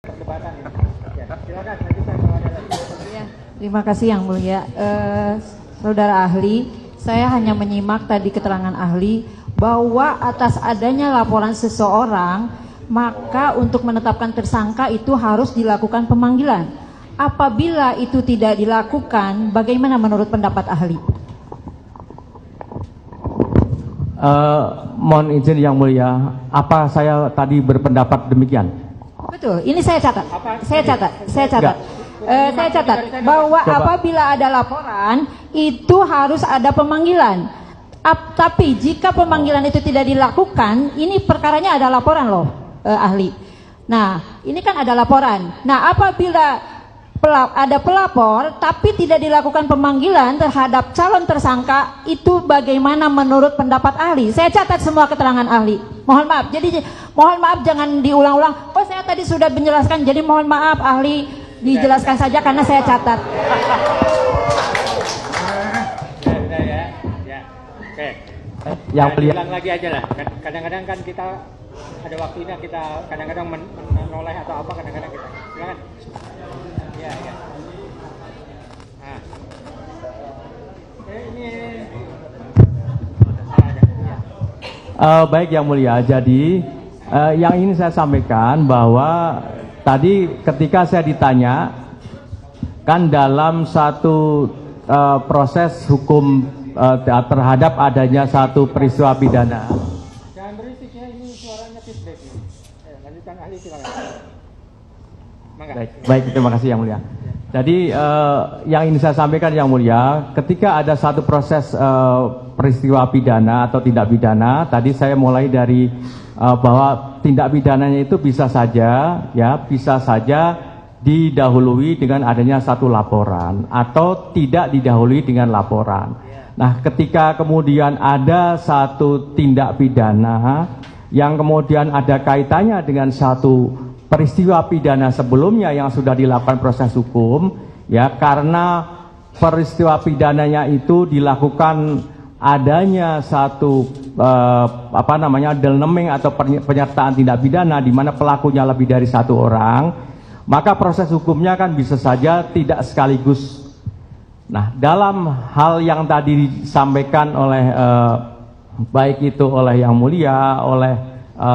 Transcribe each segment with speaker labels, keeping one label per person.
Speaker 1: perdebatan ini. Ya, silakan lanjutkan kalau ada lagi.
Speaker 2: Ya, terima kasih Yang Mulia. Saudara ahli, saya hanya menyimak tadi keterangan ahli bahwa atas adanya laporan seseorang, maka untuk menetapkan tersangka itu harus dilakukan pemanggilan. Apabila itu tidak dilakukan, bagaimana menurut pendapat ahli?
Speaker 3: Mohon izin Yang Mulia, apa saya tadi berpendapat demikian?
Speaker 2: Betul, ini saya catat. Saya catat.
Speaker 3: Enggak.
Speaker 2: Saya catat bahwa apabila ada laporan itu harus ada pemanggilan. Tapi jika pemanggilan itu tidak dilakukan, ini perkaranya ada laporan loh, ahli. Nah, ini kan ada laporan. Nah, apabila ada pelapor tapi tidak dilakukan pemanggilan terhadap calon tersangka, itu bagaimana menurut pendapat ahli? Saya catat semua keterangan ahli. Mohon maaf. Jadi mohon maaf jangan diulang-ulang. Oh, saya tadi sudah menjelaskan. Jadi mohon maaf ahli, dijelaskan saja karena saya catat.
Speaker 1: Oke.
Speaker 3: Yang mulia.
Speaker 1: Ulang lagi aja lah. Kadang-kadang kan kita ada waktunya, kita kadang-kadang menoleh atau apa, kadang-kadang kita. Silakan. Ya. Nah. Ini.
Speaker 3: Baik Yang Mulia, jadi yang ingin saya sampaikan bahwa tadi ketika saya ditanya, kan dalam satu proses hukum terhadap adanya satu peristiwa pidana.
Speaker 1: Jangan berisik ya, ini suaranya feedback. Lanjutkan ahli silakan.
Speaker 3: Baik, terima kasih Yang Mulia. Jadi yang ingin saya sampaikan Yang Mulia, ketika ada satu proses peristiwa pidana atau tindak pidana, tadi saya mulai dari bahwa tindak pidananya itu bisa saja didahului dengan adanya satu laporan atau tidak didahului dengan laporan. Nah, ketika kemudian ada satu tindak pidana yang kemudian ada kaitannya dengan satu peristiwa pidana sebelumnya yang sudah dilakukan proses hukum, ya, karena peristiwa pidananya itu dilakukan adanya satu delneming atau penyertaan tindak pidana di mana pelakunya lebih dari satu orang, maka proses hukumnya kan bisa saja tidak sekaligus. Nah, dalam hal yang tadi disampaikan oleh baik itu oleh Yang Mulia, oleh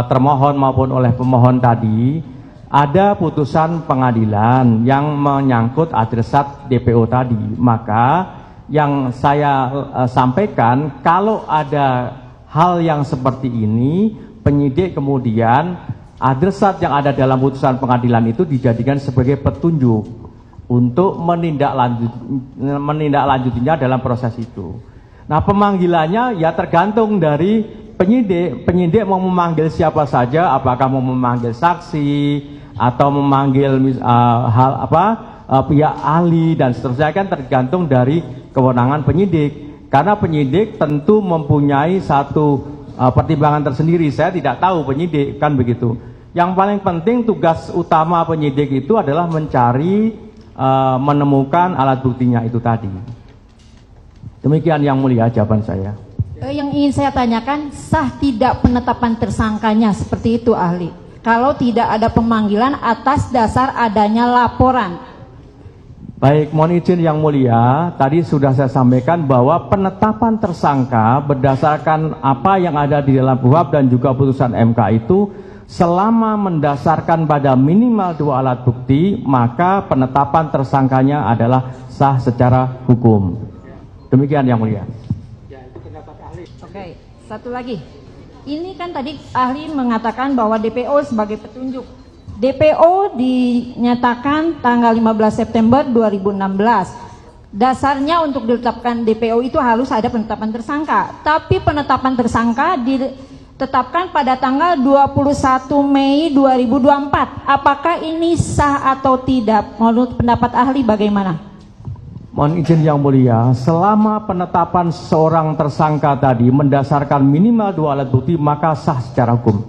Speaker 3: termohon maupun oleh pemohon tadi, ada putusan pengadilan yang menyangkut adresat DPO tadi. Maka yang saya sampaikan, kalau ada hal yang seperti ini, penyidik kemudian adresat yang ada dalam putusan pengadilan itu dijadikan sebagai petunjuk untuk menindaklanjutinya dalam proses itu. Nah, pemanggilannya ya tergantung dari penyidik. Penyidik mau memanggil siapa saja, apakah mau memanggil saksi atau memanggil pihak ahli dan seterusnya, kan tergantung dari kewenangan penyidik. Karena penyidik tentu mempunyai satu pertimbangan tersendiri. Saya tidak tahu penyidik, kan begitu. Yang paling penting tugas utama penyidik itu adalah mencari, menemukan alat buktinya itu tadi. Demikian Yang Mulia jawaban saya.
Speaker 2: Yang ingin saya tanyakan, sah tidak penetapan tersangkanya seperti itu ahli? Kalau tidak ada pemanggilan atas dasar adanya laporan.
Speaker 3: Baik, mohon izin Yang Mulia, tadi sudah saya sampaikan bahwa penetapan tersangka berdasarkan apa yang ada di dalam KUHP dan juga putusan MK itu, selama mendasarkan pada minimal 2 alat bukti, maka penetapan tersangkanya adalah sah secara hukum. Demikian Yang Mulia.
Speaker 1: Ya, itu pendapat ahli.
Speaker 2: Oke, satu lagi. Ini kan tadi ahli mengatakan bahwa DPO sebagai petunjuk. DPO dinyatakan tanggal 15 September 2016. Dasarnya untuk ditetapkan DPO itu harus ada penetapan tersangka. Tapi penetapan tersangka ditetapkan pada tanggal 21 Mei 2024. Apakah ini sah atau tidak? Menurut pendapat ahli bagaimana?
Speaker 3: Mohon izin Yang Mulia, selama penetapan seorang tersangka tadi mendasarkan minimal 2 alat bukti, maka sah secara hukum.